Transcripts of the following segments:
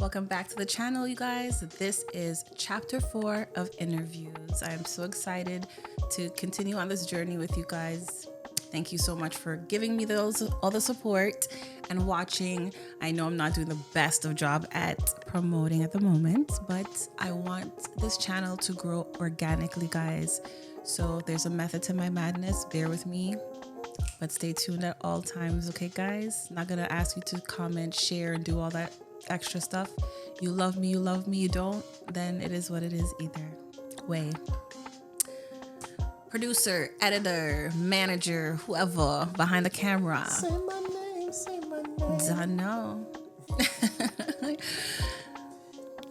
Welcome back to the channel, you guys. This is chapter 4 of InnerViews. I am so excited to continue on this journey with you guys. Thank you so much for giving me all the support and watching. I know I'm not doing the best of job at promoting at the moment, but I want this channel to grow organically, guys. So there's a method to my madness. Bear with me, but stay tuned at all times, okay, guys? Not gonna ask you to comment, share, and do all that extra stuff. You love me, you don't, then it is what it is either way. Producer, editor, manager, whoever behind the camera. Say my name, say my name. I know.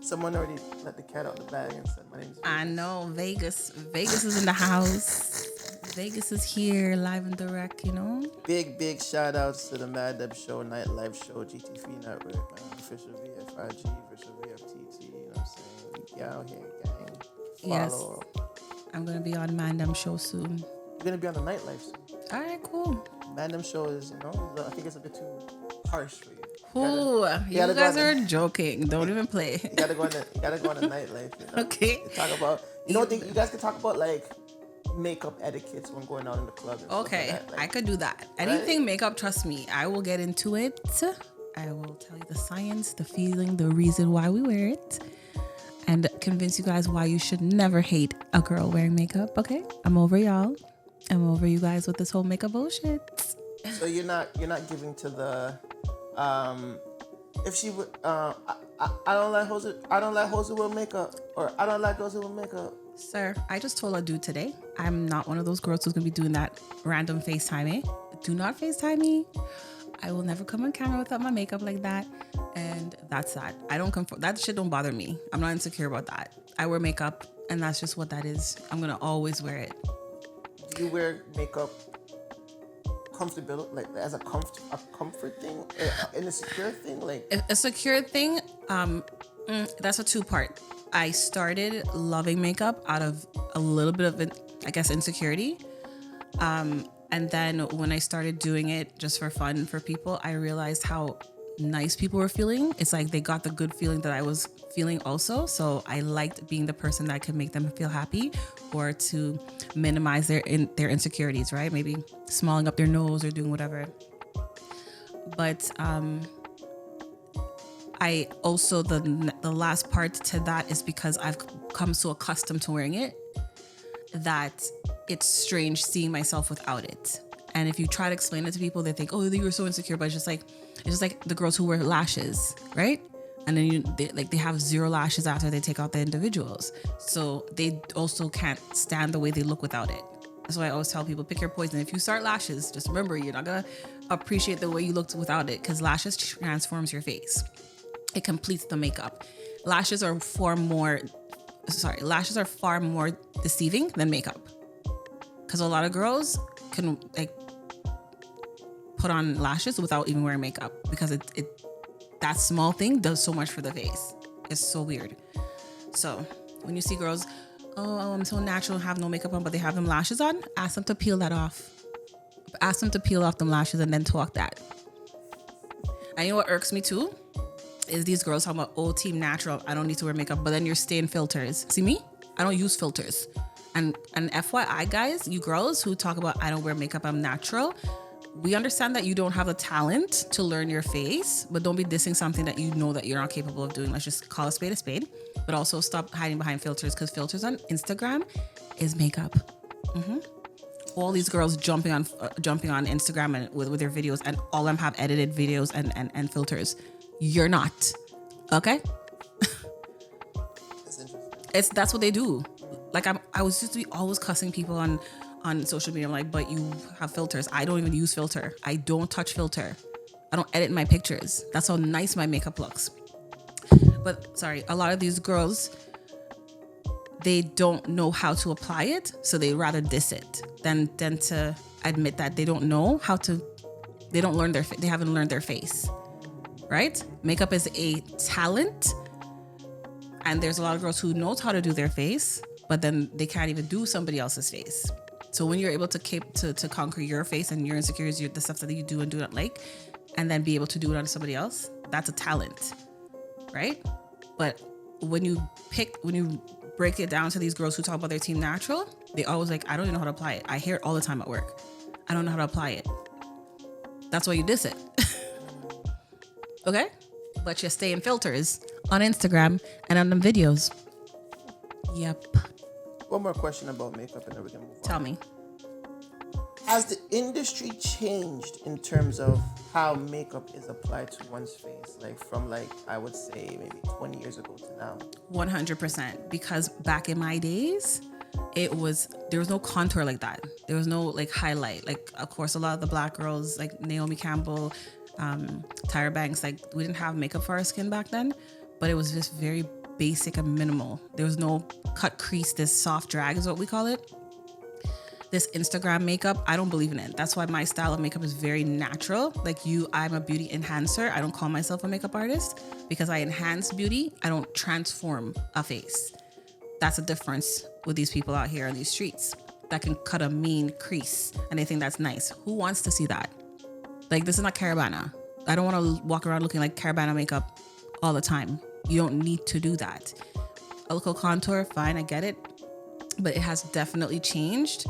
Someone already let the cat out the bag and said my name's Vegas. I know, Vegas is in the house. Vegas is here, live and direct, you know. Big shout outs to the Mad Deb Show, Nightlife Show, GTV Network, man. Official VFIG, official VFTT, you know what I'm saying? We out here, gang. Follow. Yes. I'm going to be on Mandem Show soon. You're going to be on the Nightlife soon. All right, cool. Mandem Show is, I think it's a bit too harsh for you. Ooh, you guys are joking. Don't even play. You gotta go on the Nightlife. You know? Okay. Talk about, you guys can talk about like makeup etiquettes when going out in the club. And okay, stuff like that. Like, I could do that. Anything makeup, trust me, I will get into it. I will tell you the science, the feeling, the reason why we wear it, and convince you guys why you should never hate a girl wearing makeup. Okay, I'm over y'all. I'm over you guys with this whole makeup bullshit. So you're not giving to the if she would I don't like hoes who wear makeup, or I don't like girls who wear makeup. Sir, I just told a dude today, I'm not one of those girls who's gonna be doing that random FaceTiming. Do not FaceTime me. I will never come on camera without my makeup like that. And that's that. I don't that shit don't bother me. I'm not insecure about that. I wear makeup and that's just what that is. I'm gonna always wear it. Do you wear makeup comfortable, like as a comfort thing, an insecure thing? Like a secure thing, that's a two-part. I started loving makeup out of a little bit of, I guess, insecurity. And then when I started doing it just for fun for people, I realized how nice people were feeling. It's like they got the good feeling that I was feeling also. So I liked being the person that could make them feel happy or to minimize their insecurities, right? Maybe smalling up their nose or doing whatever. But I also, the last part to that is because I've come so accustomed to wearing it that it's strange seeing myself without it. And if you try to explain it to people, they think, oh, you're so insecure. But it's just like the girls who wear lashes, right? And then they have zero lashes after they take out the individuals. So they also can't stand the way they look without it. That's why I always tell people, pick your poison. If you start lashes, just remember, you're not going to appreciate the way you looked without it, because lashes transforms your face. It completes the makeup. Lashes are far more deceiving than makeup. Because a lot of girls can put on lashes without even wearing makeup, because that small thing does so much for the face. It's so weird. So when you see girls, oh, I'm so natural, have no makeup on, but they have them lashes on, ask them to peel that off. Ask them to peel off them lashes and then talk that. And you know what irks me too? Is these girls talking about, oh, team natural, I don't need to wear makeup, but then you're staying filters. See me? I don't use filters. And FYI, guys, you girls who talk about, I don't wear makeup, I'm natural, we understand that you don't have the talent to learn your face, but don't be dissing something that you know that you're not capable of doing. Let's just call a spade. But also stop hiding behind filters, because filters on Instagram is makeup. All these girls jumping on Instagram and with their videos, and all of them have edited videos and filters. You're not. Okay? that's interesting. That's what they do. Like I was used to be always cussing people on social media. I'm like, but you have filters. I don't even use filter. I don't touch filter. I don't edit my pictures. That's how nice my makeup looks. But sorry, a lot of these girls, they don't know how to apply it, so they rather diss it than to admit that they don't know how to. They haven't learned their face, right? Makeup is a talent, and there's a lot of girls who knows how to do their face, but then they can't even do somebody else's face. So when you're able to conquer your face and your insecurities, the stuff that you do and do not like, and then be able to do it on somebody else, that's a talent. right? But when you break it down to these girls who talk about their team natural, they always like, I don't even know how to apply it. I hear it all the time at work. I don't know how to apply it. That's why you diss it. Okay? But you stay in filters on Instagram and on them videos. Yep. One more question about makeup and then we can move on. Tell me. Has the industry changed in terms of how makeup is applied to one's face? Like from I would say maybe 20 years ago to now? 100%. Because back in my days, there was no contour like that. There was no highlight. Of course, a lot of the black girls like Naomi Campbell, Tyra Banks, we didn't have makeup for our skin back then, but it was just very basic and minimal. There was no cut crease, this soft drag is what we call it. This Instagram makeup, I don't believe in it. That's why my style of makeup is very natural. I'm a beauty enhancer. I don't call myself a makeup artist because I enhance beauty. I don't transform a face. That's a difference with these people out here on these streets that can cut a mean crease and they think that's nice. Who wants to see that? This is not Carabana. I don't want to walk around looking like Carabana makeup all the time. You don't need to do that. A little contour, fine, I get it. But it has definitely changed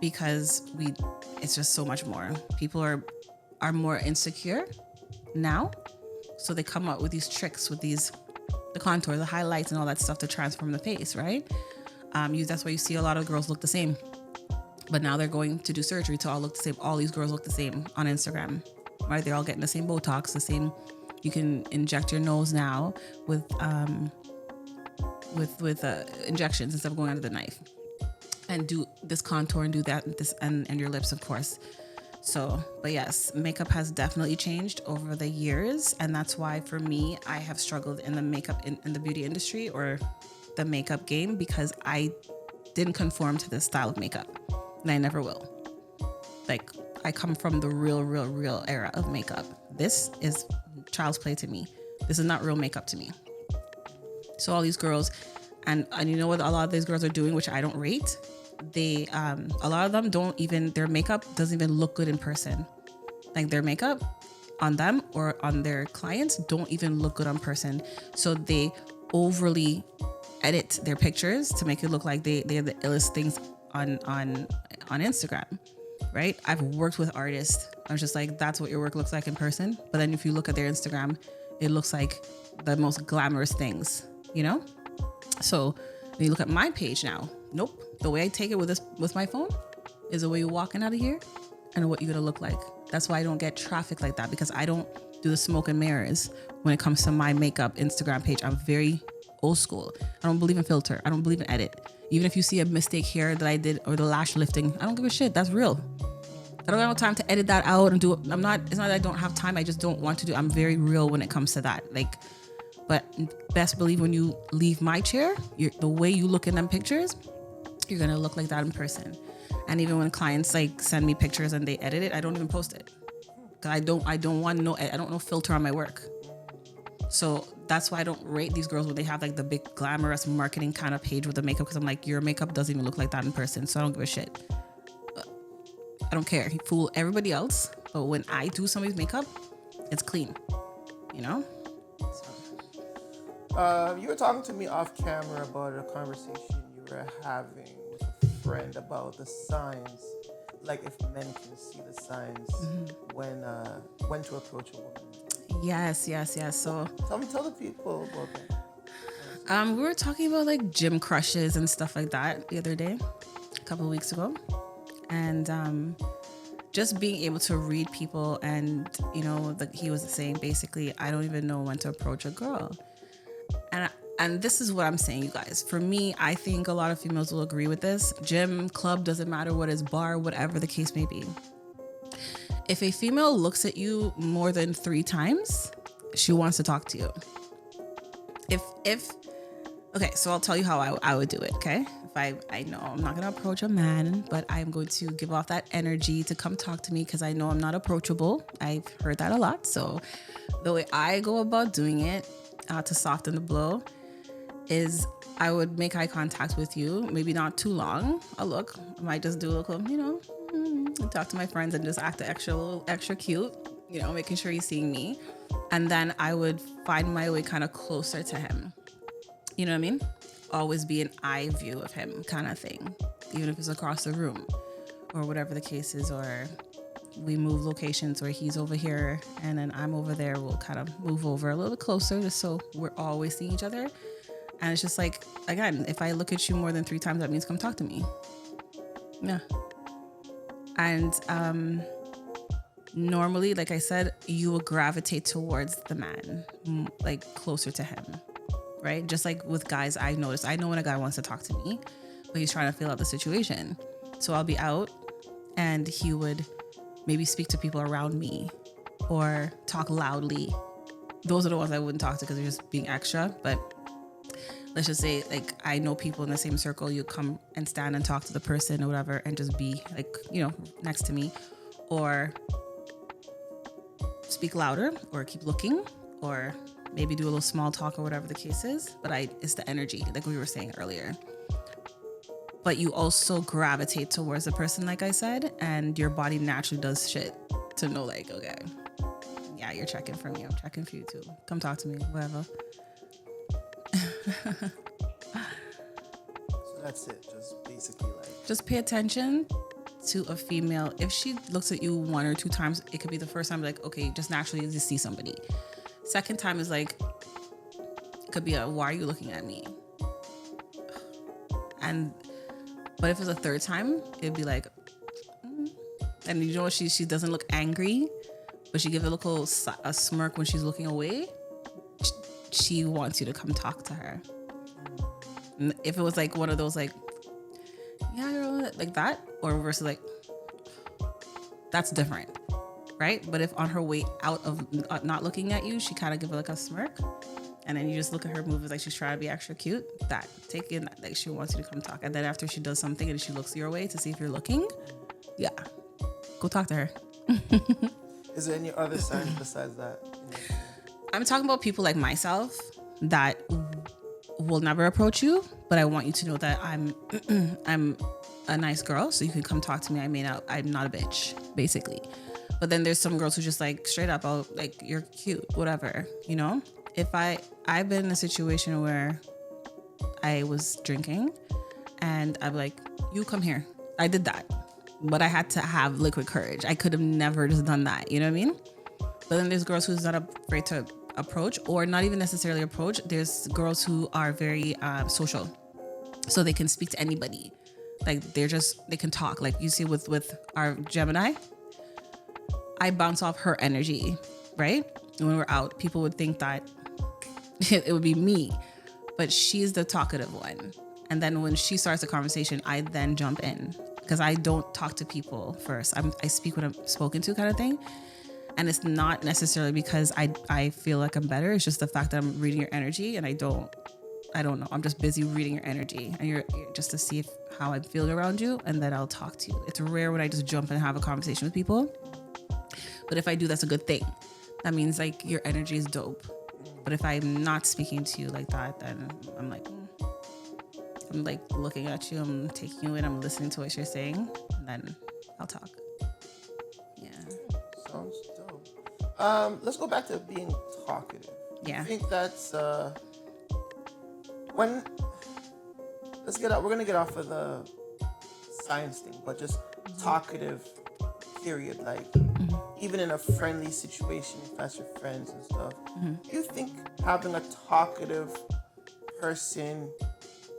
because it's just so much more. People are more insecure now. So they come up with these tricks with the contour, the highlights and all that stuff to transform the face, right? That's why you see a lot of girls look the same. But now they're going to do surgery to all look the same. All these girls look the same on Instagram, right? They're all getting the same Botox, the same. You can inject your nose now with injections instead of going under the knife, and do this contour and do that and your lips, of course. So, but yes, makeup has definitely changed over the years, and that's why for me, I have struggled in the makeup in the beauty industry or the makeup game because I didn't conform to this style of makeup. And I never will. I come from the real era of makeup. This is child's play to me. This is not real makeup to me. So all these girls, and you know what a lot of these girls are doing, which I don't rate. A lot of them their makeup doesn't even look good in person. Their makeup on them or on their clients don't even look good on person. So they overly edit their pictures to make it look like they're the illest things on Instagram, right? I've worked with artists. I'm just like, that's what your work looks like in person. But then if you look at their Instagram, it looks like the most glamorous things, you know? So when you look at my page now, nope. The way I take it with my phone is the way you're walking out of here and what you're gonna look like. That's why I don't get traffic like that, because I don't do the smoke and mirrors when it comes to my makeup Instagram page. I'm very old school. I don't believe in filter. I don't believe in edit. Even if you see a mistake here that I did or the lash lifting, I don't give a shit. That's real. I don't have time to edit that out and do it. It's not that I don't have time. I just don't want to do. I'm very real when it comes to that. But best believe when you leave my chair, the way you look in them pictures, you're going to look like that in person. And even when clients send me pictures and they edit it, I don't even post it. Cause I don't want no filter on my work. So that's why I don't rate these girls when they have the big glamorous marketing kind of page with the makeup, because I'm like, your makeup doesn't even look like that in person. So I don't give a shit. I don't care. You fool everybody else. But when I do somebody's makeup, it's clean, you know? So. You were talking to me off camera about a conversation you were having with a friend about the signs, if men can see the signs when to approach a woman. Yes. So tell the people about that. We were talking about gym crushes and stuff like that the other day, a couple of weeks ago, and just being able to read people, and he was saying basically, I don't even know when to approach a girl, and this is what I'm saying, you guys. For me, I think a lot of females will agree with this. Gym, club, doesn't matter what is, bar, whatever the case may be. If a female looks at you more than 3 times, she wants to talk to you. Okay, so I'll tell you how I would do it, okay? If I know I'm not going to approach a man, but I'm going to give off that energy to come talk to me because I know I'm not approachable. I've heard that a lot. So the way I go about doing it to soften the blow is I would make eye contact with you, maybe not too long. I'll look. I might just do a little, talk to my friends and just act extra cute. making sure he's seeing me. And then I would find my way kind of closer to him. You know what I mean? Always be an eye view of him kind of thing, even if it's across the room or whatever the case is, or we move locations where he's over here and then I'm over there. We'll kind of move over a little bit closer just so we're always seeing each other. And it's just like, again, if I look at you more than 3 times, that means come talk to me. Yeah. And normally, like I said, you will gravitate towards the man, like closer to him, right? Just like with guys, I know when a guy wants to talk to me, but he's trying to feel out the situation. So I'll be out and he would maybe speak to people around me or talk loudly. Those are the ones I wouldn't talk to because they're just being extra. But let's just say, like, I know people in the same circle. You come and stand and talk to the person or whatever and just be like, next to me, or speak louder or keep looking or maybe do a little small talk or whatever the case is. But it's the energy, like we were saying earlier. But you also gravitate towards the person, like I said, and your body naturally does shit to know, like, okay, yeah, you're checking for me. I'm checking for you too. Come talk to me, whatever. So that's it. Just basically like... Just pay attention to a female. If she looks at you 1 or 2 times, it could be the first time, like, okay, just naturally just see somebody. Second time is like, it could be why are you looking at me? But if it's a third time, it'd be like, and she doesn't look angry, but she gives a smirk when she's looking away. She wants you to come talk to her. And if it was like one of those like, yeah, girl, like that, or versus like, that's different, right? But if on her way out of not looking at you, she kind of give like a smirk, and then you just look at her move like she's trying to be extra cute, that take in that like she wants you to come talk. And then after she does something and she looks your way to see if you're looking, yeah, go talk to her. Is there any other signs besides that? I'm talking about people like myself that will never approach you, but I want you to know that I'm a nice girl, so you can come talk to me. I'm not a bitch, basically. But then there's some girls who just like straight up, oh, like, you're cute, whatever, If I've been in a situation where I was drinking and I'm like, you come here. I did that, but I had to have liquid courage. I could have never just done that. You know what I mean? But then there's girls who's not afraid to approach, or not even necessarily approach. There's girls who are very social, so they can speak to anybody. Like they can talk. Like you see with our Gemini, I bounce off her energy, right? And when we're out, people would think that it would be me, but she's the talkative one. And then when she starts a conversation, I then jump in because I don't talk to people first. I speak when I'm spoken to, kind of thing. And it's not necessarily because I feel like I'm better. It's just the fact that I'm reading your energy, and I don't know. I'm just busy reading your energy, and you're just to see how I'm feeling around you, and then I'll talk to you. It's rare when I just jump and have a conversation with people. But if I do, that's a good thing. That means like your energy is dope. But if I'm not speaking to you like that, then I'm like looking at you, I'm taking you in, I'm listening to what you're saying, and then I'll talk. Yeah. Sounds dope. Let's go back to being talkative. Yeah. I think that's we're gonna get off of the science thing, but just talkative period, like even in a friendly situation, if that's your friends and stuff. Do you think having a talkative person,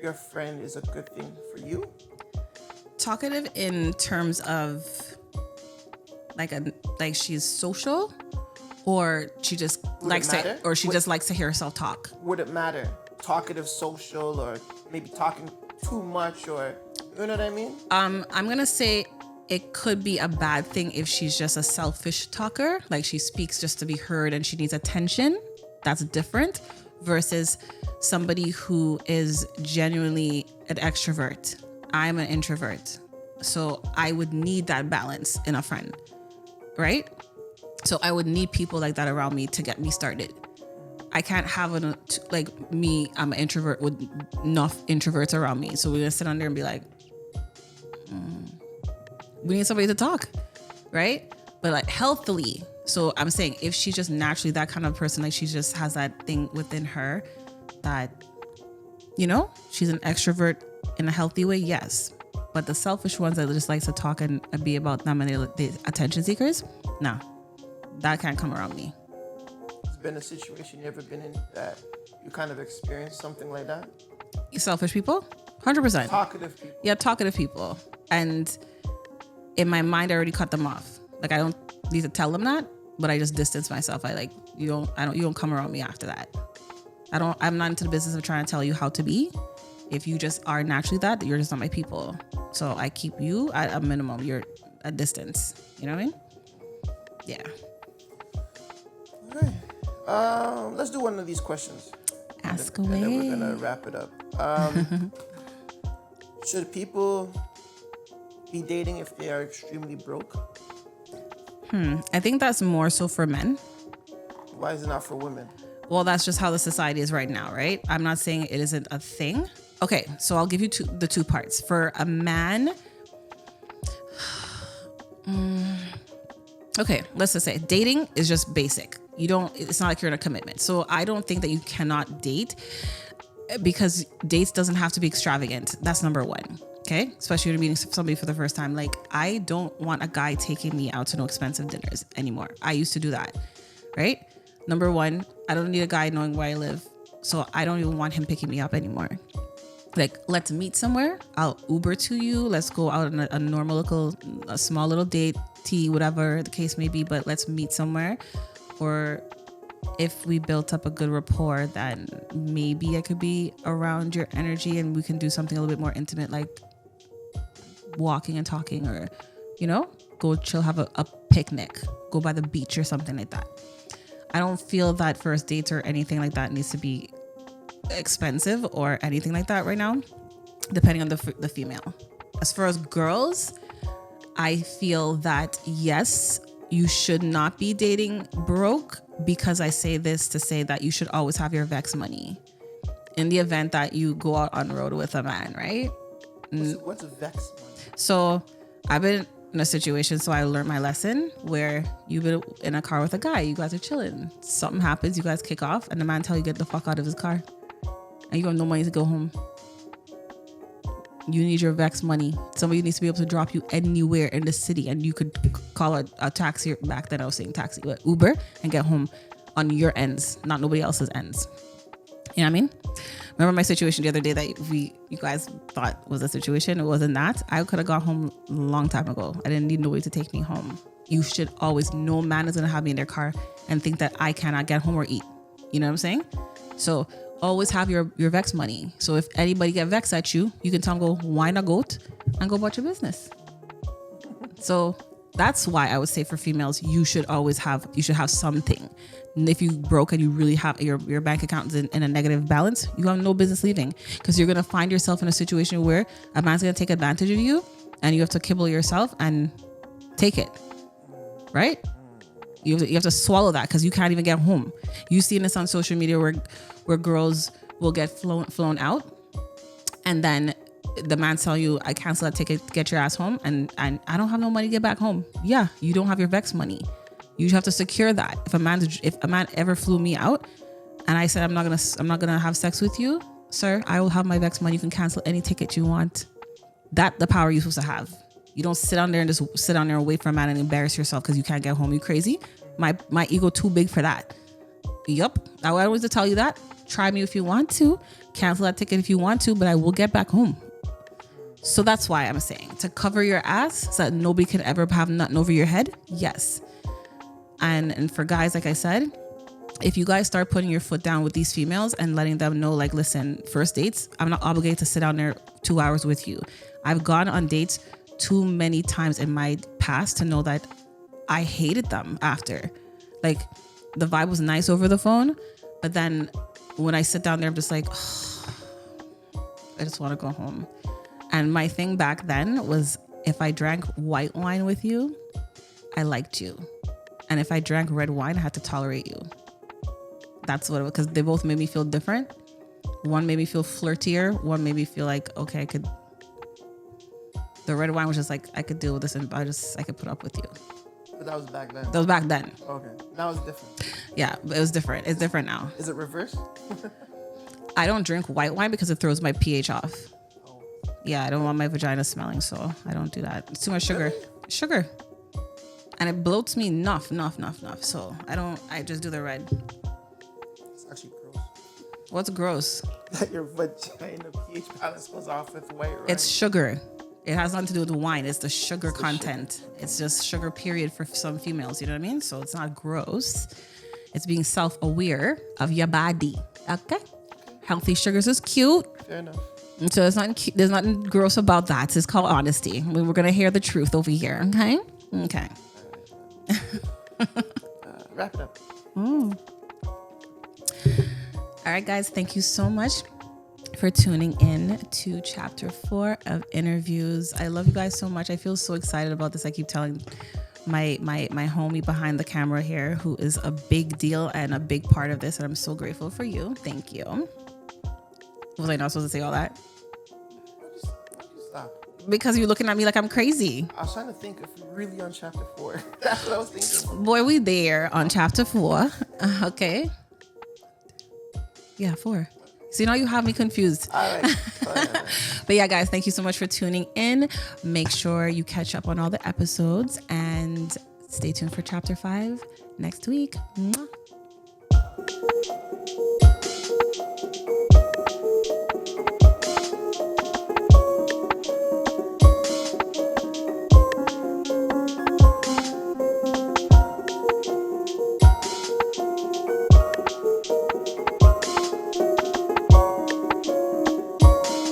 your friend, is a good thing for you? Talkative in terms of like she's social, or she just just likes to hear herself talk? Would it matter? Talkative, social, or maybe talking too much, or you know what I mean? I'm gonna say it could be a bad thing if she's just a selfish talker, like she speaks just to be heard and she needs attention. That's different versus somebody who is genuinely an extrovert. I'm an introvert, so I would need that balance in a friend, right? So I would need people like that around me to get me started. I can't have me, I'm an introvert with enough introverts around me. So we're gonna sit on there and be like, we need somebody to talk, right? But like healthily. So I'm saying if she's just naturally that kind of person, like she just has that thing within her that, she's an extrovert in a healthy way, yes. But the selfish ones that just like to talk and be about them and the attention seekers, nah, that can't come around me. Has been a situation you ever been in that you kind of experienced something like that? Selfish people? 100%. Talkative people. Yeah, talkative people. And in my mind, I already cut them off. Like I don't need to tell them that, but I just distance myself. You don't come around me after that. I'm not into the business of trying to tell you how to be. If you just are naturally that, you're just not my people. So I keep you at a minimum. You're a distance. You know what I mean? Yeah. All right. Let's do one of these questions. Ask and away. then we're gonna wrap it up. Should people be dating if they are extremely broke? I think that's more so for men. Why is it not for women? Well, that's just how the society is right now, right? I'm not saying it isn't a thing. Okay, so I'll give you the two parts. For a man, okay, let's just say dating is just basic. It's not like you're in a commitment. So I don't think that you cannot date because dates doesn't have to be extravagant. That's number one. Okay, especially when you're meeting somebody for the first time. Like, I don't want a guy taking me out to no expensive dinners anymore. I used to do that, right? Number one, I don't need a guy knowing where I live, so I don't even want him picking me up anymore. Like, let's meet somewhere. I'll Uber to you. Let's go out on a small little date, tea, whatever the case may be, but let's meet somewhere. Or if we built up a good rapport, then maybe I could be around your energy and we can do something a little bit more intimate, like walking and talking, or, go chill, have a picnic, go by the beach or something like that. I don't feel that first dates or anything like that needs to be expensive or anything like that right now, depending on the female. As far as girls, I feel that yes, you should not be dating broke, because I say this to say that you should always have your vex money in the event that you go out on the road with a man, right? What's a vex money? So I've been in a situation, so I learned my lesson, where you've been in a car with a guy, you guys are chilling, something happens, you guys kick off, and the man tell you get the fuck out of his car, and you have no money to go home. You need your vex money. Somebody needs to be able to drop you anywhere in the city, and you could call a taxi. Back then I was saying taxi, but Uber, and get home on your ends, not nobody else's ends. You know what I mean? Remember my situation the other day that you guys thought was a situation? It wasn't that. I could have got home a long time ago. I didn't need nobody to take me home. You should always, no man is going to have me in their car and think that I cannot get home or eat. You know what I'm saying? So always have your vex money. So if anybody get vexed at you, you can tell them, go wine a goat and go about your business. So that's why I would say for females, you should have something. And if you broke and you really have your bank account is in a negative balance, you have no business leaving, because you're going to find yourself in a situation where a man's going to take advantage of you and you have to kibble yourself and take it. Right? You have to swallow that, because you can't even get home. You see this on social media where girls will get flown out, and then the man tell you, I cancel that ticket, get your ass home, and I don't have no money to get back home. Yeah, you don't have your vex money. You have to secure that. If a man ever flew me out and I said I'm not gonna have sex with you, sir, I will have my vex money. You can cancel any ticket you want. That the power you're supposed to have. You don't sit down there and just sit down there and wait for a man and embarrass yourself because you can't get home. You crazy? My ego too big for that. Yup. I always tell you that. Try me if you want to. Cancel that ticket if you want to, but I will get back home. So that's why I'm saying, to cover your ass so that nobody can ever have nothing over your head. Yes. And for guys, like I said, if you guys start putting your foot down with these females and letting them know, like, listen, first dates, I'm not obligated to sit down there 2 hours with you. I've gone on dates too many times in my past to know that I hated them after. Like, the vibe was nice over the phone, but then when I sit down there, I'm just like, oh, I just want to go home. And my thing back then was, if I drank white wine with you, I liked you. And if I drank red wine, I had to tolerate you. That's what it was, because they both made me feel different. One made me feel flirtier. One made me feel like, okay, the red wine was just like, I could deal with this and I could put up with you. But that was back then. That was back then. Okay. Now it's different. Yeah, it was different. It's different now. Is it reverse? I don't drink white wine because it throws my pH off. Oh. Yeah, I don't want my vagina smelling, so I don't do that. It's too much sugar. Really? Sugar. And it bloats me enough. So I just do the red. It's actually gross. What's gross? That your vagina pH balance goes off with white, right? It's sugar. It has nothing to do with the wine. It's the sugar content. Sugar. It's just sugar, period, for some females. You know what I mean? So it's not gross. It's being self-aware of your body. Okay? Healthy sugars is cute. Fair enough. So it's not. There's nothing gross about that. It's called honesty. We're gonna hear the truth over here. Okay? Okay. Wrap it up. All right, guys. Thank you so much for tuning in to chapter 4 of InnerViews. I love you guys so much. I feel so excited about this. I keep telling my homie behind the camera here, who is a big deal and a big part of this, and I'm so grateful for you. Thank you. Was I not supposed to say all that? Why'd you stop? Because you're looking at me like I'm crazy. I was trying to think if we're really on chapter 4. That's what I was thinking. Boy, we there on chapter 4. Okay. Yeah, 4. So now you have me confused. All right. But yeah, guys, thank you so much for tuning in. Make sure you catch up on all the episodes and stay tuned for chapter 5 next week. Mwah.